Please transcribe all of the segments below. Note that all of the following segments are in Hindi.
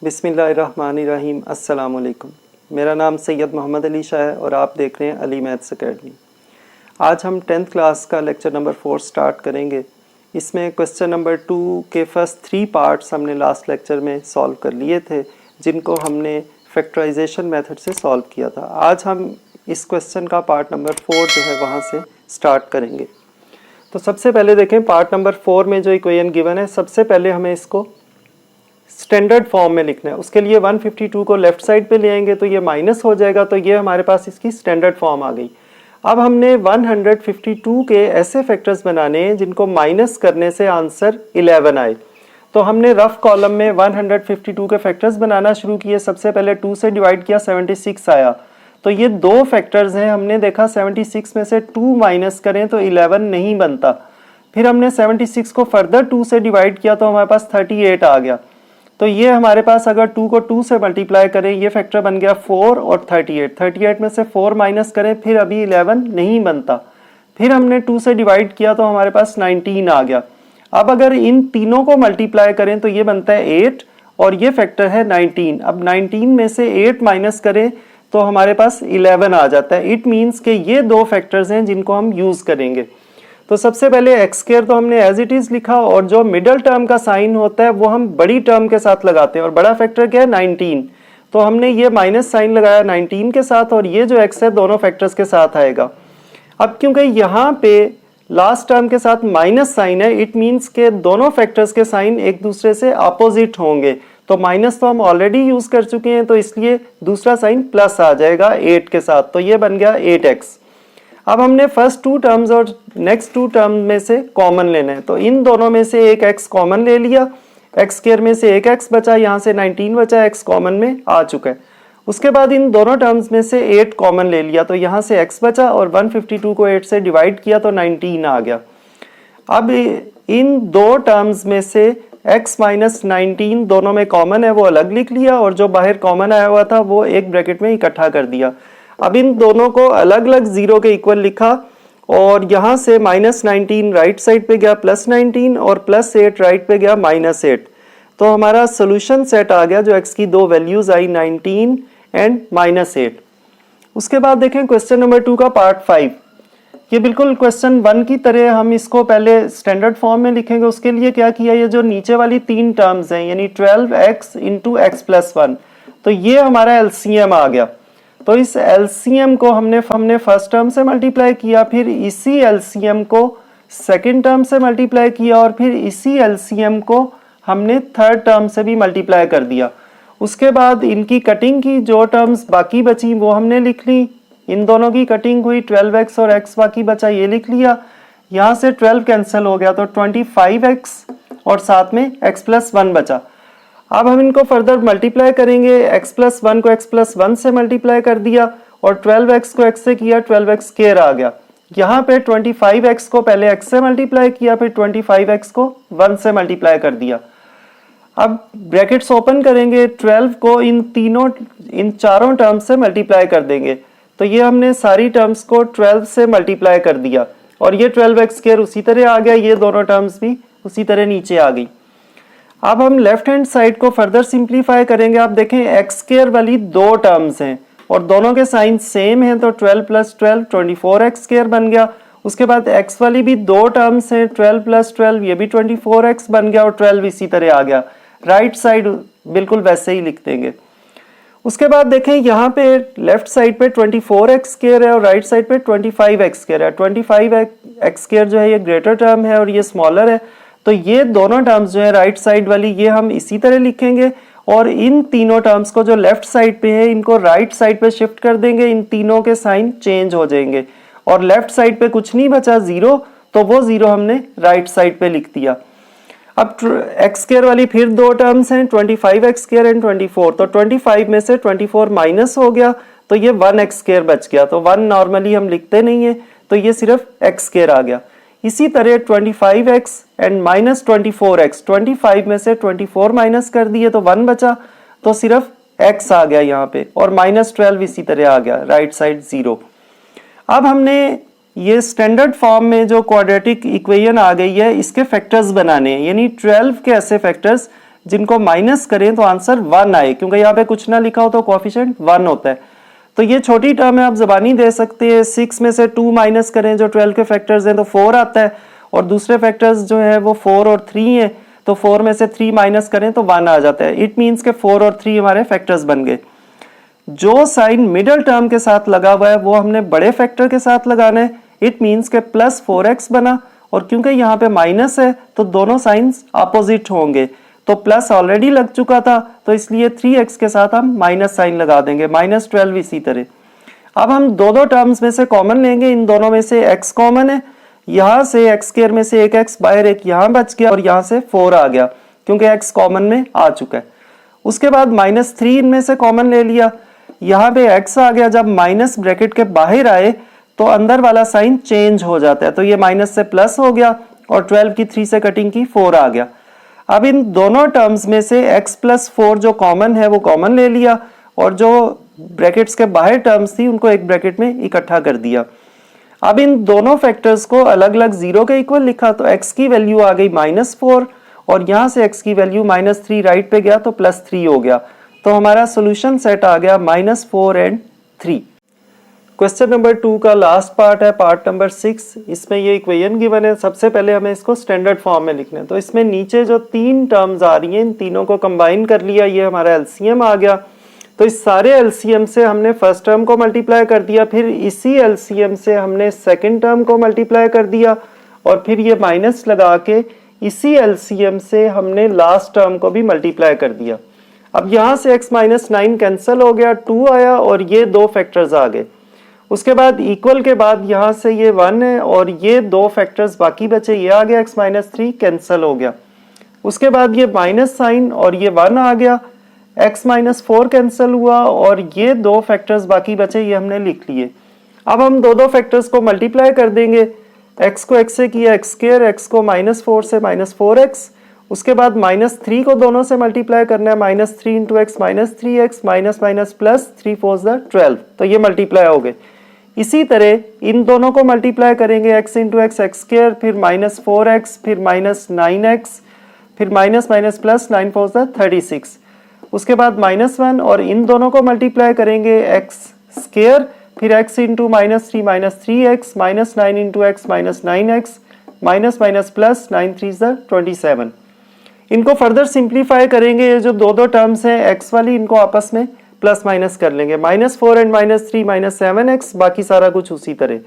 बिस्मिल्लाहिर्रहमानिर्रहीम। अस्सलाम वालेकुम। मेरा नाम सैयद मोहम्मद अली शाह है और आप देख रहे हैं अली मैथ्स अकेडमी। आज हम 10th क्लास का लेक्चर नंबर 4 स्टार्ट करेंगे। इसमें क्वेश्चन नंबर 2 के फर्स्ट 3 पार्ट्स हमने लास्ट लेक्चर में सॉल्व कर लिए थे, जिनको हमने फैक्टराइजेशन मेथड से सॉल्व किया था। आज हम इस क्वेश्चन का पार्ट नंबर 4 जो है वहाँ से स्टार्ट करेंगे। तो सबसे पहले देखें पार्ट नंबर 4 में जो इक्वेशन गिवन है, सबसे पहले हमें इसको स्टैंडर्ड फॉर्म में लिखना है। उसके लिए 152 को लेफ्ट साइड पे ले आएंगे तो ये माइनस हो जाएगा, तो ये हमारे पास इसकी स्टैंडर्ड फॉर्म आ गई। अब हमने 152 के ऐसे फैक्टर्स बनाने हैं जिनको माइनस करने से आंसर 11 आए। तो हमने रफ कॉलम में 152 के फैक्टर्स बनाना शुरू किए। सबसे पहले 2 से डिवाइड किया, 76 आया। तो ये दो फैक्टर्स हैं, हमने देखा 76 में से 2 माइनस करें तो 11 नहीं बनता। फिर हमने 76 को फर्दर 2 से डिवाइड किया तो हमारे पास 38 आ गया। तो ये हमारे पास अगर 2 को 2 से मल्टीप्लाई करें, ये फैक्टर बन गया 4 और 38 में से 4 माइनस करें, फिर अभी 11 नहीं बनता। फिर हमने 2 से डिवाइड किया तो हमारे पास 19 आ गया। अब अगर इन तीनों को मल्टीप्लाई करें तो ये बनता है 8 और ये फैक्टर है 19। अब 19 में से 8 माइनस करें तो हमारे पास 11 आ जाता है। इट मीन्स कि ये दो फैक्टर्स हैं जिनको हम यूज करेंगे। तो सबसे पहले एक्स स्क्वायर तो हमने एज इट इज लिखा, और जो मिडल टर्म का साइन होता है वो हम बड़ी टर्म के साथ लगाते हैं, और बड़ा फैक्टर क्या है 19। तो हमने ये माइनस साइन लगाया 19 के साथ, और ये जो एक्स है दोनों फैक्टर्स के साथ आएगा। अब क्योंकि यहाँ पे लास्ट टर्म के साथ माइनस साइन है, इट मीन्स के दोनों फैक्टर्स के साइन एक दूसरे से अपोजिट होंगे। तो माइनस तो हम ऑलरेडी यूज कर चुके हैं, तो इसलिए दूसरा साइन प्लस आ जाएगा 8 के साथ। तो ये बन गया 8x। अब हमने फर्स्ट 2 टर्म्स और नेक्स्ट 2 टर्म में से कॉमन लेना है। तो इन दोनों में से एक x कॉमन ले लिया, एक्स स्क्वायर में से एक x बचा, यहाँ से 19 बचा, x कॉमन में आ चुका है। उसके बाद इन दोनों टर्म्स में से 8 कॉमन ले लिया, तो यहाँ से x बचा, और 152 को 8 से डिवाइड किया तो 19 आ गया। अब इन दो टर्म्स में से x माइनस 19 दोनों में कॉमन है, वो अलग लिख लिया, और जो बाहर कॉमन आया हुआ था वो एक ब्रैकेट में इकट्ठा कर दिया। अब इन दोनों को अलग अलग जीरो के इक्वल लिखा, और यहाँ से माइनस 19 राइट साइड पे गया प्लस 19, और प्लस 8 राइट पे गया माइनस 8। तो हमारा सोल्यूशन सेट आ गया, जो x की दो वैल्यूज आई 19 एंड माइनस 8। उसके बाद देखें क्वेश्चन नंबर 2 का पार्ट 5। ये बिल्कुल क्वेश्चन 1 की तरह हम इसको पहले स्टैंडर्ड फॉर्म में लिखेंगे। उसके लिए क्या किया, ये जो नीचे वाली 3 टर्म्स हैं यानी 12x इंटू एक्स प्लस 1, तो ये हमारा एलसीएम आ गया। तो इस एलसीएम को हमने फर्स्ट टर्म से मल्टीप्लाई किया, फिर इसी एलसीएम को सेकंड टर्म से मल्टीप्लाई किया, और फिर इसी एलसीएम को हमने थर्ड टर्म से भी मल्टीप्लाई कर दिया। उसके बाद इनकी कटिंग की, जो टर्म्स बाकी बची वो हमने लिख ली। इन दोनों की कटिंग हुई, 12x और x बाकी बचा, ये लिख लिया। यहाँ से 12 कैंसिल हो गया तो 25x और साथ में x प्लस 1 बचा। अब हम इनको फर्दर मल्टीप्लाई करेंगे, x प्लस 1 को x प्लस 1 से मल्टीप्लाई कर दिया, और 12x को x से किया, 12x स्क्वायर आ गया। यहाँ पे 25x को पहले x से मल्टीप्लाई किया, फिर 25x को 1 से मल्टीप्लाई कर दिया। अब ब्रैकेट्स ओपन करेंगे, 12 को इन चारों टर्म्स से मल्टीप्लाई कर देंगे। तो ये हमने सारी टर्म्स को 12 से मल्टीप्लाई कर दिया, और ये 12x स्क्वायर उसी तरह आ गया, ये दोनों टर्म्स भी उसी तरह नीचे आ गई। अब हम लेफ्ट हैंड साइड को फर्दर सिंप्लीफाई करेंगे। आप देखें एक्स स्क्वायर वाली दो टर्म्स हैं और दोनों के साइन सेम हैं, तो 12 प्लस 12 24x स्क्वायर बन गया। उसके बाद x वाली भी दो टर्म्स हैं, 12 प्लस 12 ये भी 24x बन गया, और 12 इसी तरह आ गया। राइट साइड बिल्कुल वैसे ही लिख देंगे। उसके बाद देखें यहाँ पे लेफ्ट साइड पे 24x स्क्वायर है और राइट साइड पे 25x स्क्वायर है। 25x स्क्वायर जो है ये ग्रेटर टर्म है और ये स्मॉलर है, तो ये दोनों टर्म्स जो है राइट साइड वाली ये हम इसी तरह लिखेंगे, और इन तीनों टर्म्स को जो लेफ्ट साइड पे है इनको राइट साइड पे शिफ्ट कर देंगे। इन तीनों के साइन चेंज हो जाएंगे, और लेफ्ट साइड पे कुछ नहीं बचा, 0, तो वो 0 हमने राइट साइड पे लिख दिया। अब एक्स स्क्वायर वाली फिर दो टर्म्स हैं, 25x स्क्वायर एंड 24। तो 25 में से 24 माइनस हो गया, तो ये 1x स्क्वायर बच गया। तो 1 नॉर्मली हम लिखते नहीं है, तो ये सिर्फ x स्क्वायर आ गया। इसी तरह 25x एंड माइनस 24x, 25 में से 24 माइनस कर दिए तो 1 बचा, तो सिर्फ x आ गया यहाँ पे, और माइनस 12 इसी तरह आ गया, राइट साइड 0। अब हमने ये स्टैंडर्ड फॉर्म में जो क्वाड्रेटिक इक्वेशन आ गई है इसके फैक्टर्स बनाने हैं, यानी 12 के ऐसे फैक्टर्स जिनको माइनस करें तो आंसर 1 आए, क्योंकि यहाँ पे कुछ ना लिखा हो तो कोफिशिएंट 1 होता है। तो ये छोटी टर्म है, आप जबानी दे सकते हैं। 6 में से 2 माइनस करें जो 12 के फैक्टर्स हैं तो 4 आता है, और दूसरे फैक्टर्स जो है वो 4 और 3 है, तो 4 में से 3 माइनस करें तो 1 आ जाता है। इट मीन्स के 4 और 3 हमारे फैक्टर्स बन गए। जो साइन मिडल टर्म के साथ लगा हुआ है वो हमने बड़े फैक्टर के साथ लगाना है। इट मीन्स के प्लस 4x बना, और क्योंकि यहाँ पे माइनस है तो दोनों साइंस अपोजिट होंगे, तो प्लस ऑलरेडी लग चुका था तो इसलिए 3x के साथ हम माइनस साइन लगा देंगे, -12 इसी तरह। अब हम दो टर्म्स में से कॉमन लेंगे, इन दोनों में से x कॉमन है, यहाँ से x स्क्वायर में से एक x बाहर, एक यहाँ बच गया और यहाँ से 4 आ गया क्योंकि x कॉमन में आ चुका है। उसके बाद -3 इनमें से कॉमन ले लिया, यहाँ पे x आ गया। जब माइनस ब्रैकेट के बाहर आए तो अंदर वाला साइन चेंज हो जाता है, तो ये माइनस से प्लस हो गया और 12 की 3 से कटिंग की 4 आ गया। अब इन दोनों टर्म्स में से x + 4 जो कॉमन है वो कॉमन ले लिया, और जो ब्रैकेट्स के बाहर टर्म्स थी उनको एक ब्रैकेट में इकट्ठा कर दिया। अब इन दोनों फैक्टर्स को अलग अलग 0 के इक्वल लिखा, तो x की वैल्यू आ गई -4, और यहाँ से x की वैल्यू -3 राइट पे गया तो +3 हो गया। तो हमारा सोल्यूशन सेट आ गया -4 और 3। क्वेश्चन नंबर 2 का लास्ट पार्ट है, पार्ट नंबर 6। इसमें ये इक्वेशन गिवन है। सबसे पहले हमें इसको स्टैंडर्ड फॉर्म में लिखना है। तो इसमें नीचे जो 3 टर्म्स आ रही हैं इन तीनों को कंबाइन कर लिया, ये हमारा एलसीएम आ गया। तो इस सारे एलसीएम से हमने फर्स्ट टर्म को मल्टीप्लाई कर दिया, फिर इसी एलसीएम से हमने सेकेंड टर्म को मल्टीप्लाई कर दिया, और फिर ये माइनस लगा के इसी एलसीएम से हमने लास्ट टर्म को भी मल्टीप्लाई कर दिया। अब यहाँ से x - 9 कैंसिल हो गया, 2 आया और ये दो फैक्टर्स आ गए। उसके बाद इक्वल के बाद यहाँ से ये 1 है और ये दो फैक्टर्स बाकी बचे, ये आ गया x - 3 कैंसिल हो गया। उसके बाद ये माइनस साइन और ये 1 आ गया, x - 4 कैंसिल हुआ और ये दो फैक्टर्स बाकी बचे, ये हमने लिख लिए। अब हम दो फैक्टर्स को मल्टीप्लाई कर देंगे। x को x से किया x², x को -4 से -4x, उसके बाद -3 को दोनों से मल्टीप्लाई करना है, -3 × x -3x, +3 4 12, तो ये मल्टीप्लाई हो गए। इसी तरह इन दोनों को मल्टीप्लाई करेंगे, x × x x², फिर -4x, फिर -9x, फिर +9 4 36, उसके बाद -1, और इन दोनों को मल्टीप्लाई करेंगे x², फिर x × -3 3x, -9 × x -9x, +9 3 27। इनको फर्दर सिंप्लीफाई करेंगे, ये जो दो टर्म्स हैं x वाली, इनको आपस में प्लस माइनस कर लेंगे, -4 और -3 7x, बाकी सारा कुछ उसी तरह।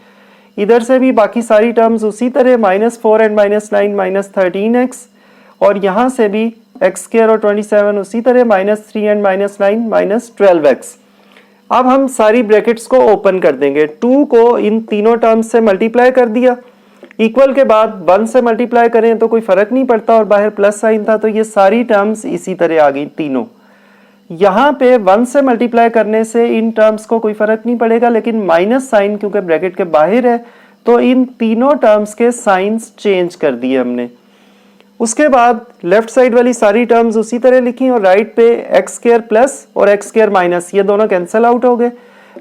इधर से भी बाकी सारी टर्म्स उसी तरह, -4 और -9 13x, और यहाँ से भी x² और 27 उसी तरह, -3 और -9 12x। अब हम सारी ब्रैकेट्स को ओपन कर देंगे। 2 को इन तीनों टर्म्स से मल्टीप्लाई कर दिया, इक्वल के बाद 1 से मल्टीप्लाई करें तो कोई फर्क नहीं पड़ता और बाहर प्लस साइन था, तो ये सारी टर्म्स इसी तरह आ गई तीनों। यहाँ पे 1 से मल्टीप्लाई करने से इन टर्म्स को कोई फर्क नहीं पड़ेगा, लेकिन माइनस साइन क्योंकि ब्रैकेट के बाहर है तो इन तीनों टर्म्स के साइंस चेंज कर दिए हमने। उसके बाद लेफ्ट साइड वाली सारी टर्म्स उसी तरह लिखी और राइट पे x² प्लस और x² माइनस, ये दोनों कैंसिल आउट हो गए।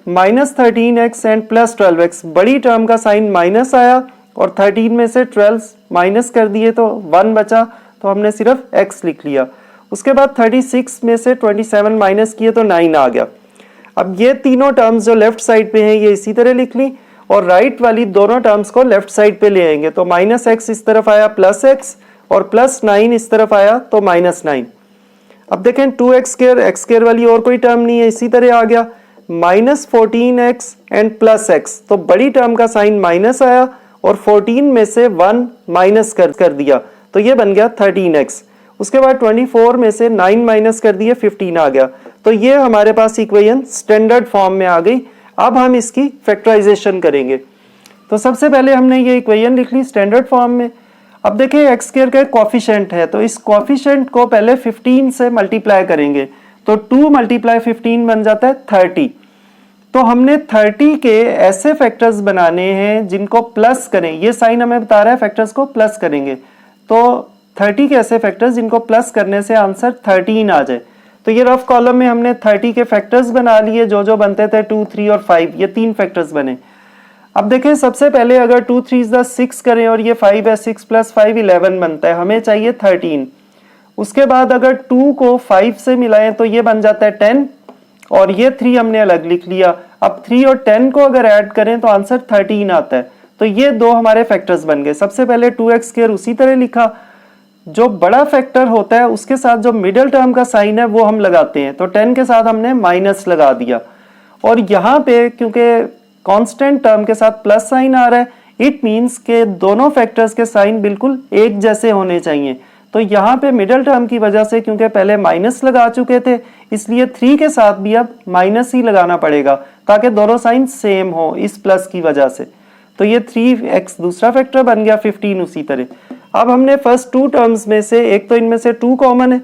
-13x एंड +12x, बड़ी टर्म का साइन माइनस आया और 13 में से 12 माइनस कर दिए तो 1 बचा, तो हमने सिर्फ x लिख लिया। उसके बाद 36 में से 27 माइनस किए तो 9 आ गया। अब ये तीनों टर्म्स जो लेफ्ट साइड पे हैं ये इसी तरह लिख ली, और राइट वाली दोनों टर्म्स को लेफ्ट साइड पे ले आएंगे, तो -x इस तरफ आया +x और +9 इस तरफ आया तो -9। अब देखें 2x² x² वाली और कोई टर्म नहीं है, इसी तरह आ गया। -14x एंड +x, तो बड़ी टर्म का साइन माइनस आया और 14 में से 1 माइनस कर दिया, तो ये बन गया 13x। उसके बाद 24 में से 9 माइनस कर दिए, 15 आ गया। तो ये हमारे पास इक्वेशन स्टैंडर्ड फॉर्म में आ गई। अब हम इसकी फैक्टराइजेशन करेंगे। तो सबसे पहले हमने ये इक्वेशन लिख ली स्टैंडर्ड फॉर्म में। अब देखें x² का कोफिशिएंट है, तो इस कोफिशिएंट को पहले 15 से मल्टीप्लाई करेंगे, तो 2 × 15 बन जाता है 30। तो हमने 30 के ऐसे फैक्टर्स बनाने हैं जिनको प्लस करें, ये साइन हमें बता रहा है फैक्टर्स को प्लस करेंगे, तो 30 के ऐसे फैक्टर्स जिनको प्लस करने से आंसर 13 आ जाए। तो ये रफ कॉलम में हमने 30 के फैक्टर्स बना लिए, जो बनते थे 2 3 और 5, ये 3 फैक्टर्स बने। अब देखें सबसे पहले अगर 2 3 6 करें और ये 5 है, 6 + 5 11 बनता है, हमें चाहिए 13। उसके बाद अगर 2 को 5 से मिलाएं तो ये बन जाता है 10 और ये 3 हमने अलग लिख लिया। अब 3 और 10 को अगर ऐड करें तो आंसर 13 आता है। तो ये दो हमारे फैक्टर्स बन गए। सबसे पहले 2x² उसी तरह लिखा, जो बड़ा फैक्टर होता है उसके साथ जो मिडिल टर्म का साइन है वो हम लगाते हैं। तो 10 के साथ हमने माइनस लगा दिया और यहाँ पे क्योंकि कांस्टेंट टर्म के साथ प्लस साइन आ रहा है, इट मीन्स के दोनों फैक्टर्स के साइन बिल्कुल एक जैसे होने चाहिए। तो यहाँ पे मिडिल टर्म की वजह से क्योंकि पहले माइनस लगा चुके थे, इसलिए 3 के साथ भी अब माइनस ही लगाना पड़ेगा ताकि दोनों साइन सेम हो इस प्लस की वजह से। तो ये 3x दूसरा फैक्टर बन गया, 15 उसी तरह। अब हमने फर्स्ट 2 टर्म्स में से एक तो इनमें से 2 कॉमन है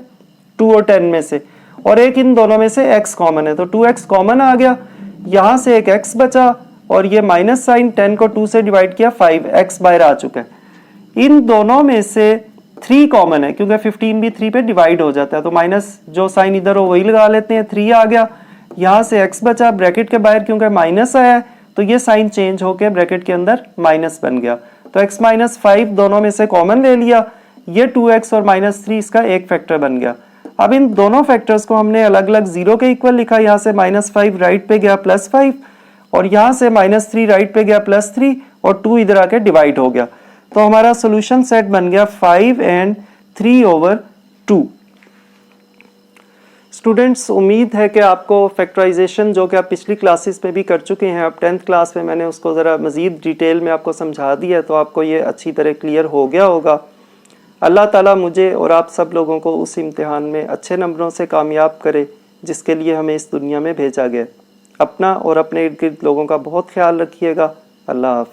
2 और 10 में से, और एक इन दोनों में से x कॉमन है, तो 2x कॉमन आ गया। यहाँ से एक x बचा और ये माइनस साइन 10 को 2 से डिवाइड किया 5x बाहर आ चुका है। इन दोनों में से 3 कॉमन है क्योंकि 15 भी 3 पे डिवाइड हो जाता है, तो माइनस जो साइन इधर हो वही लगा लेते हैं, 3 आ गया। यहाँ से x बचा, ब्रैकेट के बाहर क्योंकि माइनस आया है तो ये साइन चेंज होके ब्रैकेट के अंदर माइनस बन गया। तो x माइनस 5 दोनों में से कॉमन ले लिया, ये 2x और माइनस 3 इसका एक फैक्टर बन गया। अब इन दोनों फैक्टर्स को हमने अलग अलग 0 के इक्वल लिखा। यहाँ से -5 राइट पे गया +5 और यहाँ से -3 राइट पे गया +3 और 2 इधर आके डिवाइड हो गया। तो हमारा सॉल्यूशन सेट बन गया 5 and 3/2। स्टूडेंट्स, उम्मीद है कि आपको फैक्टराइजेशन जो कि आप पिछली क्लासेस में भी कर चुके हैं, अब 10th क्लास में मैंने उसको ज़रा मज़ीद डिटेल में आपको समझा दिया है, तो आपको ये अच्छी तरह क्लियर हो गया होगा। अल्लाह ताला मुझे और आप सब लोगों को उस इम्तिहान में अच्छे नंबरों से कामयाब करे जिसके लिए हमें इस दुनिया में भेजा गया। अपना और अपने इर्द गिर्द लोगों का बहुत ख्याल रखिएगा। अल्लाह हाफ़िज़।